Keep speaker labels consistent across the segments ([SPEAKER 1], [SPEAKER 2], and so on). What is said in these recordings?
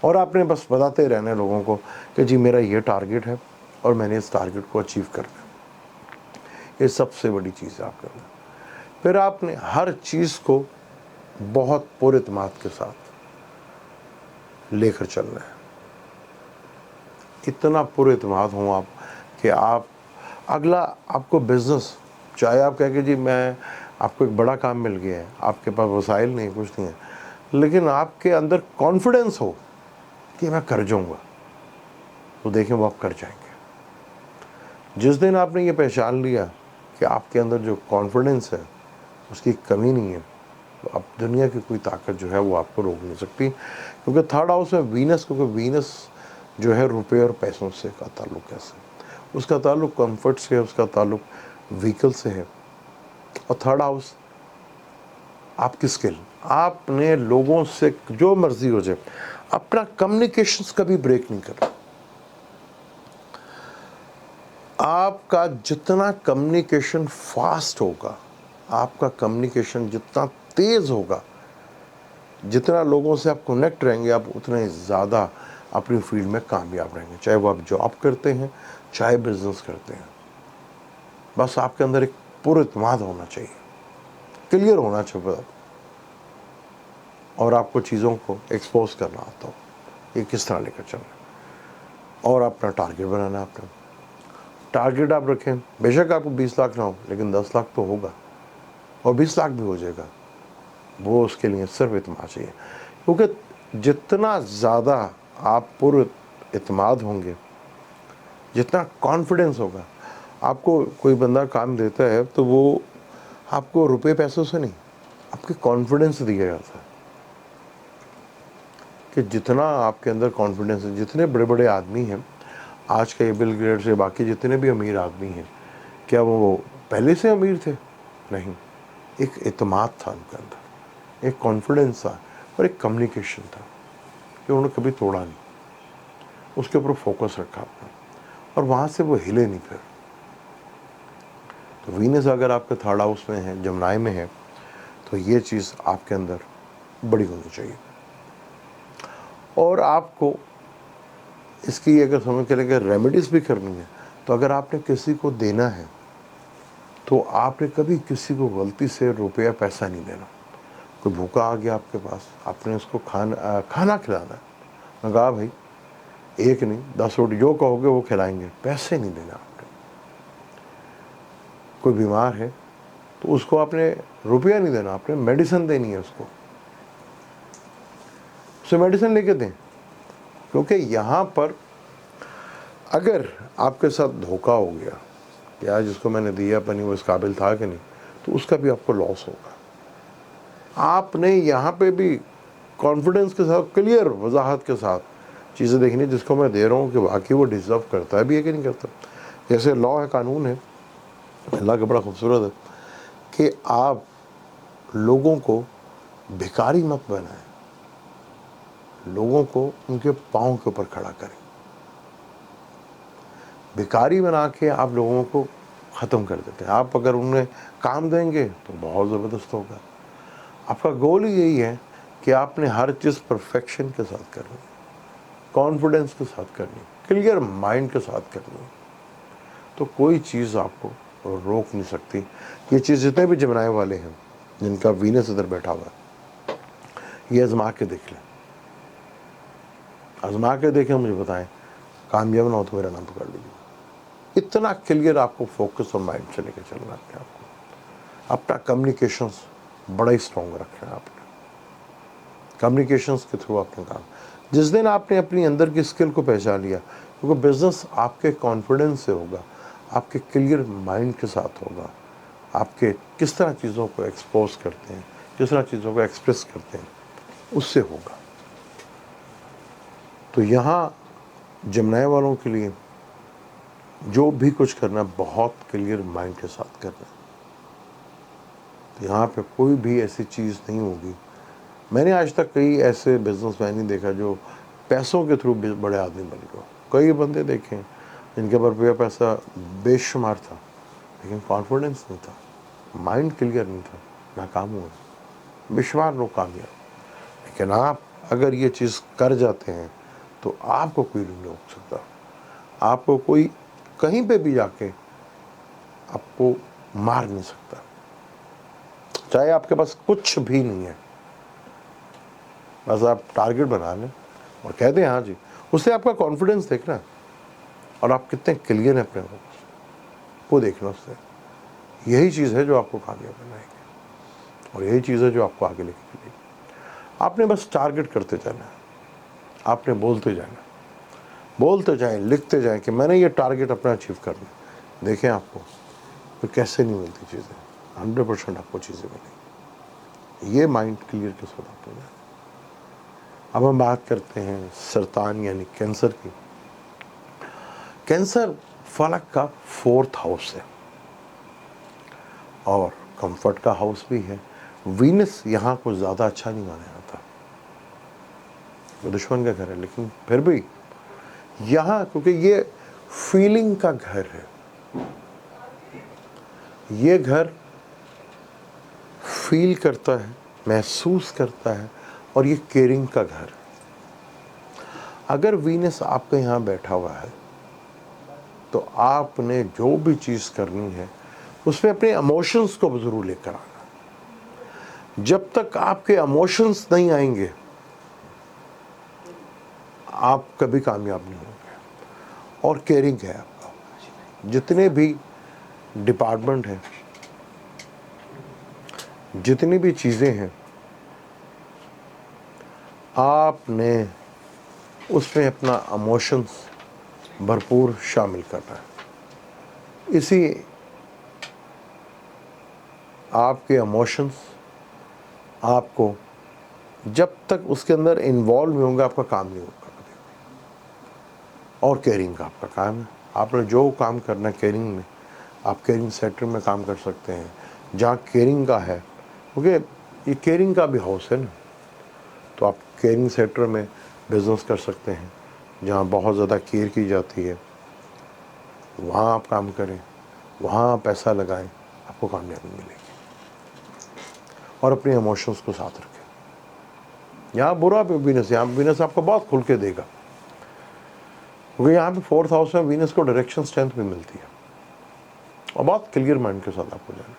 [SPEAKER 1] اور آپ نے بس بتاتے رہنے لوگوں کو کہ جی میرا یہ ٹارگیٹ ہے اور میں نے اس ٹارگیٹ کو اچیو کرنا ہے. یہ سب سے بڑی چیز ہے آپ کرنا. پھر آپ نے ہر چیز کو بہت پر اعتماد کے ساتھ لے کر چلنا ہے. اتنا پر اعتماد ہوں آپ کہ آپ اگلا آپ کو بزنس، چاہے آپ کہیں کہ جی میں آپ کو ایک بڑا کام مل گیا ہے، آپ کے پاس وسائل نہیں، کچھ نہیں ہے، لیکن آپ کے اندر کانفیڈنس ہو کہ میں کر جاؤں گا، تو دیکھیں وہ آپ کر جائیں گے. جس دن آپ نے یہ پہچان لیا کہ آپ کے اندر جو کانفیڈنس ہے اس کی کمی نہیں ہے، تو اب دنیا کی کوئی طاقت جو ہے وہ آپ کو روک نہیں سکتی. کیونکہ تھرڈ ہاؤس میں وینس، کیونکہ وینس جو ہے روپے اور پیسوں سے کا تعلق کیسے، اس کا تعلق کمفرٹ سے ہے، اس کا تعلق وہیکل سے ہے. اور تھرڈ ہاؤس آپ کی اسکل، آپ نے لوگوں سے جو مرضی ہو جائے اپنا کمیونیکیشنز کبھی بریک نہیں کرنا. آپ کا جتنا کمیونیکیشن فاسٹ ہوگا، آپ کا کمیونیکیشن جتنا تیز ہوگا، جتنا لوگوں سے آپ کنیکٹ رہیں گے، آپ اتنے زیادہ اپنی فیلڈ میں کامیاب رہیں گے، چاہے وہ آپ جاب کرتے ہیں چاہے بزنس کرتے ہیں. بس آپ کے اندر ایک پر اعتماد ہونا چاہیے، کلیئر ہونا چاہیے، اور آپ کو چیزوں کو ایکسپوز کرنا آتا ہو یہ کس طرح لے کر چلنا. اور اپنا ٹارگیٹ بنانا. آپ کا ٹارگیٹ آپ رکھیں، بے شک آپ کو 20 لاکھ نہ ہو لیکن 10 لاکھ تو ہوگا، اور 20 لاکھ بھی ہو جائے گا. وہ اس کے لیے صرف اعتماد چاہیے. کیونکہ جتنا زیادہ آپ پر اعتماد ہوں گے، جتنا کانفیڈنس ہوگا، آپ کو کوئی بندہ کام دیتا ہے تو وہ آپ کو روپے پیسوں سے نہیں، آپ کے کانفیڈنس سے دیا جاتا ہے. کہ جتنا آپ کے اندر کانفیڈنس ہے، جتنے بڑے بڑے آدمی ہیں آج کے بل گیٹس سے باقی جتنے بھی امیر آدمی ہیں، کیا وہ پہلے سے امیر تھے؟ نہیں. ایک اعتماد تھا ان کے اندر، ایک کانفیڈنس تھا اور ایک کمیونیکیشن تھا کہ انہوں نے کبھی توڑا نہیں، اس کے اوپر فوکس رکھا اپنا، اور وہاں سے وہ ہلے نہیں. پھر تو وینس اگر آپ کے تھرڈ ہاؤس میں ہے، جمنائی میں ہے، تو یہ چیز آپ کے اندر بڑی ہونی چاہیے. اور آپ کو اس کی اگر سمجھ کریں کہ ریمیڈیز بھی کرنی ہے، تو اگر آپ نے کسی کو دینا ہے تو آپ نے کبھی کسی کو غلطی سے روپیہ پیسہ نہیں دینا. کوئی بھوکا آ گیا آپ کے پاس، آپ نے اس کو کھانا کھلانا ہے، میں کہا بھائی ایک نہیں 10 روٹی جو کہو گے وہ کھلائیں گے، پیسے نہیں دینا آپ نے. کوئی بیمار ہے تو اس کو آپ نے روپیہ نہیں دینا، آپ نے میڈیسن دینی ہے اس کو، اسے میڈیسن لے کے دیں. کیونکہ یہاں پر اگر آپ کے ساتھ دھوکہ ہو گیا کہ آج جس کو میں نے دیا پنی وہ اس قابل تھا کہ نہیں، تو اس کا بھی آپ کو لاس ہوگا. آپ نے یہاں پہ بھی کانفیڈنس کے ساتھ، کلیئر وضاحت کے ساتھ چیزیں دیکھنی، جس کو میں دے رہا ہوں کہ واقعی وہ ڈیزرو کرتا ہے بھی ہے کہ نہیں کرتا. جیسے لا ہے، قانون ہے اللہ کا بڑا خوبصورت ہے کہ آپ لوگوں کو بھکاری مت بنائیں، لوگوں کو ان کے پاؤں کے اوپر کھڑا کریں. بھکاری بنا کے آپ لوگوں کو ختم کر دیتے ہیں. آپ اگر انہیں کام دیں گے تو بہت زبردست ہوگا. آپ کا گول ہی یہی ہے کہ آپ نے ہر چیز پرفیکشن کے ساتھ کرنی، کانفیڈنس کے ساتھ کرنی، کلیئر مائنڈ کے ساتھ کرنی، تو کوئی چیز آپ کو روک نہیں سکتی. یہ چیز جتنے بھی جمنائے والے ہیں جن کا وینس ادھر بیٹھا ہوا ہے، یہ آزما کے دیکھ لیں، آزما کے دیکھیں، مجھے بتائیں. کامیاب نہ ہو تو میرا نام پکڑ لیجیے. اتنا کلیئر آپ کو فوکس اور مائنڈ سے لے کے چلنا ہے. آپ کو اپنا کمیونیکیشنز بڑا ہی اسٹرانگ رکھنا ہے. آپ نے کمیونیکیشنز کے تھرو آپ نے کام، جس دن آپ نے اپنی اندر کی اسکل کو پہچان لیا، کیونکہ بزنس آپ کے کانفیڈنس سے ہوگا، آپ کے کلیئر مائنڈ کے ساتھ ہوگا، آپ کے کس طرح چیزوں کو ایکسپوز کرتے ہیں، کس طرح چیزوں کو ایکسپریس کرتے ہیں، اس سے ہوگا. تو یہاں جمنائے والوں کے لیے جو بھی کچھ کرنا بہت کلیئر مائنڈ کے ساتھ کرنا. تو یہاں پہ کوئی بھی ایسی چیز نہیں ہوگی. میں نے آج تک کئی ایسے بزنس مین نہیں دیکھا جو پیسوں کے تھرو بڑے آدمی بن گئے. کئی بندے دیکھیں جن کے پاس پیسہ بے شمار تھا لیکن کانفیڈنس نہیں تھا، مائنڈ کلیئر نہیں تھا، ناکام ہوئے. بے شمار لوگ کامیاب. لیکن آپ اگر یہ چیز کر جاتے ہیں تو آپ کو کوئی نہیں روک سکتا. آپ کو کوئی کہیں پہ بھی جا کے آپ کو مار نہیں سکتا, چاہے آپ کے پاس کچھ بھی نہیں ہے. بس آپ ٹارگٹ بنا لیں اور کہہ دیں ہاں جی. اس سے آپ کا کانفیڈنس دیکھنا اور آپ کتنے کلیئر ہیں اپنے وہ دیکھنا. اس سے یہی چیز ہے جو آپ کو کامیاب بنائے گی اور یہی چیز ہے جو آپ کو آگے لے کے چلے گی. آپ نے بس ٹارگٹ کرتے جانا ہے, آپ نے بولتے جانا, بولتے جائیں, لکھتے جائیں کہ میں نے یہ ٹارگٹ اپنا اچیو کرنا. دیکھیں آپ کو پھر کیسے نہیں ملتی چیزیں, 100% آپ کو چیزیں ملیں گی. یہ مائنڈ کلیئر کے ساتھ آپ ہو جائیں. اب ہم بات کرتے ہیں سرطان یعنی کینسر کی. کینسر فلک کا 4th ہاؤس ہے اور کمفرٹ کا ہاؤس بھی ہے. وینس یہاں کو زیادہ اچھا نہیں مانا جاتا, دشمن کا گھر ہے, لیکن پھر بھی یہاں کیونکہ یہ فیلنگ کا گھر ہے, یہ گھر فیل کرتا ہے, محسوس کرتا ہے, اور یہ کیئرنگ کا گھر ہے. اگر وینس آپ کے یہاں بیٹھا ہوا ہے تو آپ نے جو بھی چیز کرنی ہے اس میں اپنے ایموشنز کو ضرور لے کر آنا. جب تک آپ کے ایموشنز نہیں آئیں گے آپ کبھی کامیاب نہیں ہوں گے. اور کیئرنگ ہے آپ کا. جتنے بھی ڈپارٹمنٹ ہیں, جتنی بھی چیزیں ہیں, آپ نے اس میں اپنا ایموشنز بھرپور شامل کرنا ہے. اسی آپ کے ایموشنز آپ کو جب تک اس کے اندر انوالو نہیں ہوں گے آپ کا کام نہیں ہوگا کبھی. اور کیئرنگ کا آپ کا کام ہے. آپ نے جو کام کرنا ہے کیئرنگ میں, آپ کیئرنگ سیکٹر میں کام کر سکتے ہیں جہاں کیئرنگ کا ہے, کیونکہ یہ کیئرنگ کا بھی ہاؤس ہے نا. تو آپ کیئرنگ سیکٹر میں بزنس کر سکتے ہیں جہاں بہت زیادہ کیئر کی جاتی ہے. وہاں آپ کام کریں, وہاں آپ پیسہ لگائیں, آپ کو کامیابی ملے گی. اور اپنے ایموشنز کو ساتھ رکھیں. یہاں برا بھی وینس, یہاں وینس آپ کو بہت کھل کے دے گا, کیونکہ یہاں پہ 4th ہاؤس میں وینس کو ڈائریکشن اسٹرینتھ بھی ملتی ہے اور بہت کلیئر مائنڈ کے ساتھ آپ کو جانا.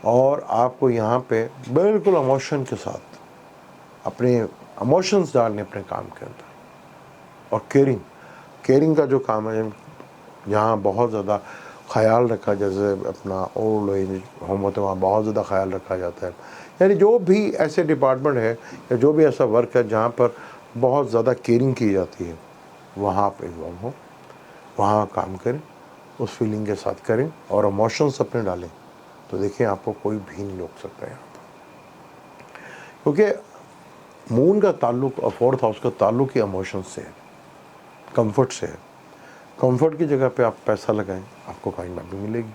[SPEAKER 1] اور آپ کو یہاں پہ بالکل ایموشن کے ساتھ اپنے ایموشنز ڈالنے اپنے کام کے اندر. اور کیئرنگ کا جو کام ہے یہاں بہت زیادہ خیال رکھا, جیسے اپنا اولڈ ایج ہوم ہوتا ہے وہاں بہت زیادہ خیال رکھا جاتا ہے. یعنی جو بھی ایسے ڈپارٹمنٹ ہے یا جو بھی ایسا ورک ہے جہاں پر بہت زیادہ کیئرنگ کی جاتی ہے وہاں آپ انوالو ہوں, وہاں کام کریں, اس فیلنگ کے ساتھ کریں اور ایموشنس اپنے ڈالیں. تو دیکھیں آپ کو کوئی بھی نہیں روک سکتا یہاں پر, کیونکہ مون کا تعلق اور 4th ہاؤس کا تعلق ہی ایموشنس سے ہے, کمفرٹ سے ہے. کمفرٹ کی جگہ پہ آپ پیسہ لگائیں, آپ کو کامیابی ملے گی.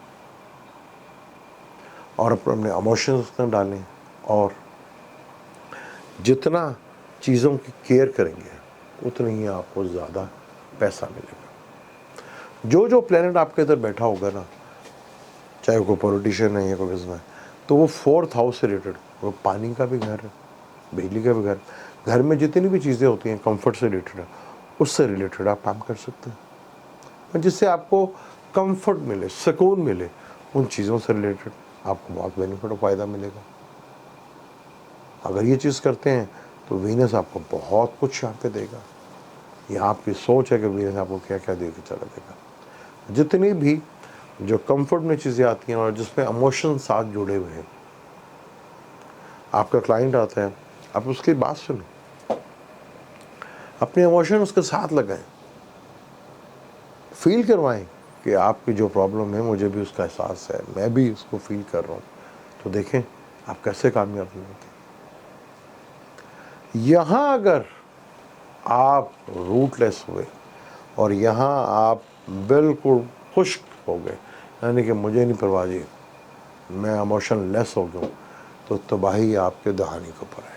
[SPEAKER 1] اور اپنے ایموشنز میں ڈالیں اور جتنا چیزوں کی کیئر کریں گے اتنا ہی آپ کو زیادہ پیسہ ملے گا. جو پلینٹ آپ کے ادھر بیٹھا ہوگا نا, چاہے کوئی پولیٹیشین ہے یا کوئی بزنس ہے, تو وہ 4th ہاؤس سے ریلیٹڈ, وہ پانی کا بھی گھر ہے, بجلی کا بھی گھر, گھر میں جتنی بھی چیزیں ہوتی ہیں کمفرٹ سے ریلیٹڈ ہے, اس سے ریلیٹڈ آپ کام کر سکتے ہیں جس سے آپ کو کمفرٹ ملے, سکون ملے. ان چیزوں سے ریلیٹڈ آپ کو بہت بینیفٹ اور فائدہ ملے گا. اگر یہ چیز کرتے ہیں تو وینس آپ کو بہت کچھ یہاں پہ دے گا. یہ آپ کی سوچ ہے کہ وینس آپ کو کیا کیا دے کے چلا دے گا. جتنی بھی جو کمفرٹ میں چیزیں آتی ہیں اور جس میں ایموشن ساتھ جڑے ہوئے ہیں, آپ کا کلائنٹ آتا ہے, آپ اس کی بات سنیں, اپنے ایموشن اس کے ساتھ لگائیں, فیل کروائیں کہ آپ کی جو پرابلم ہے مجھے بھی اس کا احساس ہے, میں بھی اس کو فیل کر رہا ہوں. تو دیکھیں آپ کیسے کامیاب ہوتے ہیں. یہاں اگر آپ روٹ لیس ہوئے اور یہاں آپ بالکل خشک ہو گئے, یعنی کہ مجھے نہیں پرواہ جی, میں ایموشن لیس ہو گیا ہوں, تو تباہی آپ کے دہانے کے اوپر آئے گی.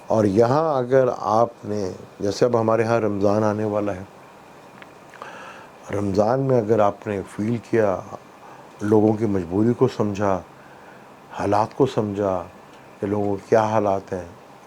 [SPEAKER 1] اور یہاں اگر آپ نے, جیسے اب ہمارے ہاں رمضان آنے والا ہے, رمضان میں اگر آپ نے فیل کیا, لوگوں کی مجبوری کو سمجھا, حالات کو سمجھا کہ لوگوں کے کیا حالات ہیں,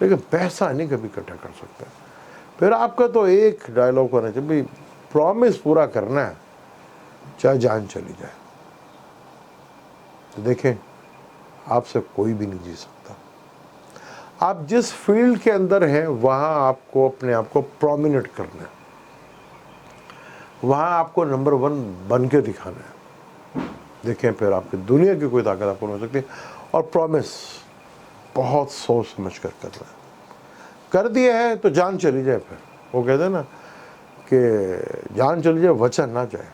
[SPEAKER 1] لیکن پیسہ نہیں کبھی اکٹھا کر سکتے. پھر آپ کا تو ایک ڈائلاگ ہونا چاہیے بھائی پرومس پورا کرنا ہے چاہے جان چلی جائے. تو دیکھیں آپ سے کوئی بھی نہیں جی سکتا. آپ جس فیلڈ کے اندر ہیں وہاں آپ کو اپنے آپ کو پرومیننٹ کرنا ہے, وہاں آپ کو نمبر 1 بن کے دکھانا ہے. دیکھیں پھر آپ کی دنیا کی کوئی طاقت آپ کو نہیں ہو سکتی. اور پرومس بہت سوچ سمجھ کر کرنا ہے. کر دیا ہے تو جان چلی جائے. پھر وہ کہتے ہیں نا کہ جان چلی جائے وچن نہ جائے.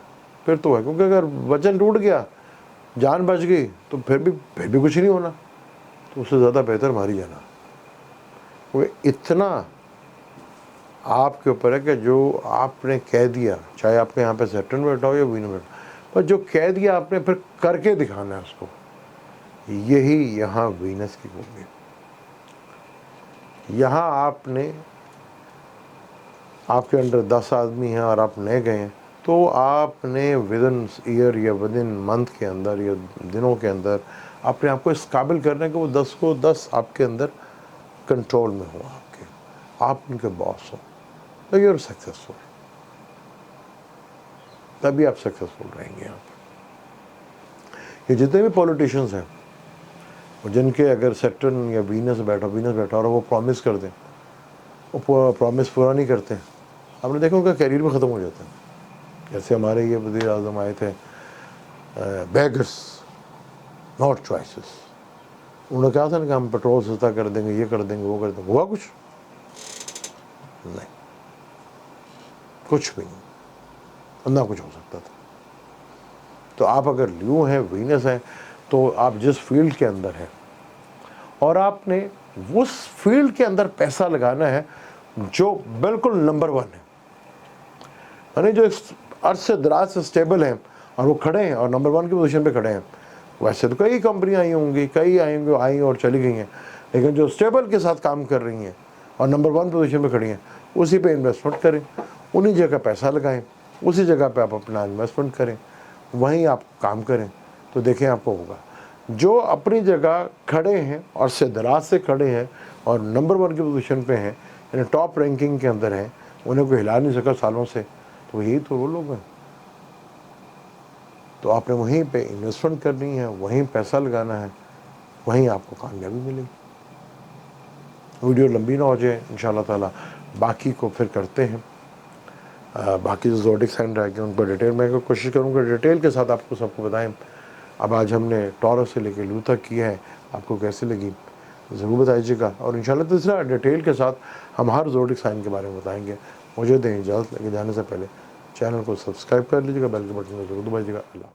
[SPEAKER 1] پھر تو ہے, کیونکہ اگر وچن ٹوٹ گیا جان بچ گئی تو پھر بھی کچھ نہیں ہونا. تو اس سے زیادہ بہتر ماری جانا. وہ اتنا آپ کے اوپر ہے کہ جو آپ نے کہہ دیا, چاہے آپ کے یہاں پہ سیٹرن بیٹھا ہو یا وین بیٹھا ہو, پر جو کہہ دیا آپ نے پھر کر کے دکھانا ہے اس کو. یہی یہاں وینس کی خوبی ہے. یہاں آپ نے, آپ کے انڈر 10 آدمی ہیں اور آپ نئے گئے ہیں, تو آپ نے ودن ایئر یا ودن منتھ کے اندر یا دنوں کے اندر اپنے آپ کو اس قابل کرنا ہے کہ وہ 10 کو 10 آپ کے اندر کنٹرول میں ہو. آپ ان کے باس ہو تو یو آر سکسیسفل. تبھی آپ سکسیسفل رہیں گے. آپ یہ جتنے بھی پولیٹیشنز ہیں جن کے اگر سیٹرن یا وینس بیٹھا اور وہ پرومس کر دیں, وہ پرومس پورا نہیں کرتے, آپ نے دیکھا ان کا کیریئر بھی ختم ہو جاتا ہے. جیسے ہمارے یہ وزیر اعظم آئے تھے, بیگرس ناٹ چوائسز. انہوں نے کہا تھا نا کہ ہم پیٹرول سستا کر دیں گے, یہ کر دیں گے, وہ کر دیں گے. ہوا کچھ نہیں, کچھ بھی نہیں. نہ کچھ ہو سکتا تھا. تو آپ اگر لیو ہیں, وینس ہیں, تو آپ جس فیلڈ کے اندر ہیں اور آپ نے اس فیلڈ کے اندر پیسہ لگانا ہے جو بالکل نمبر 1 ہے, یعنی جو عرص سے دراز سے سٹیبل ہیں اور وہ کھڑے ہیں اور نمبر 1 کی پوزیشن پہ کھڑے ہیں. ویسے تو کئی کمپنیاں آئی ہوں گی, کئی آئیں اور چلی گئی ہیں, لیکن جو سٹیبل کے ساتھ کام کر رہی ہیں اور نمبر 1 پوزیشن پہ کھڑی ہیں, اسی پہ انویسٹمنٹ کریں, انہی جگہ پیسہ لگائیں, اسی جگہ پہ آپ اپنا انویسٹمنٹ کریں, وہیں آپ کام کریں. تو دیکھیں آپ کو ہوگا. جو اپنی جگہ کھڑے ہیں اور سے دراز سے کھڑے ہیں اور نمبر 1 کی پوزیشن پہ ہیں, یعنی ٹاپ رینکنگ کے اندر ہیں, انہیں کوئی ہلا نہیں سکا سالوں سے, تو یہی تو وہ لوگ ہیں. تو آپ نے وہیں پہ انویسٹمنٹ کرنی ہے, وہیں پیسہ لگانا ہے, وہیں آپ کو کامیابی ملے گی. ویڈیو لمبی نہ ہو جائے ان شاء اللہ تعالیٰ, باقی کو پھر کرتے ہیں. باقی جو زوڈک سائن رہ گئے ان پر ڈیٹیل میں کوشش کروں گا ڈیٹیل کے ساتھ آپ کو سب کو بتائیں. اب آج ہم نے ٹورس سے لے کے لیو تک کیا ہے, آپ کو کیسے لگی ضرور بتائیے گا. اور انشاءاللہ تیسرا ڈیٹیل کے ساتھ ہم ہر زوڈک سائن کے بارے میں بتائیں گے. مجھے دیں اجازت, لے کے جانے سے پہلے چینل کو سبسکرائب کر لیجیے گا, بیل کے بٹن کو ضرور دبائیے گا. اللہ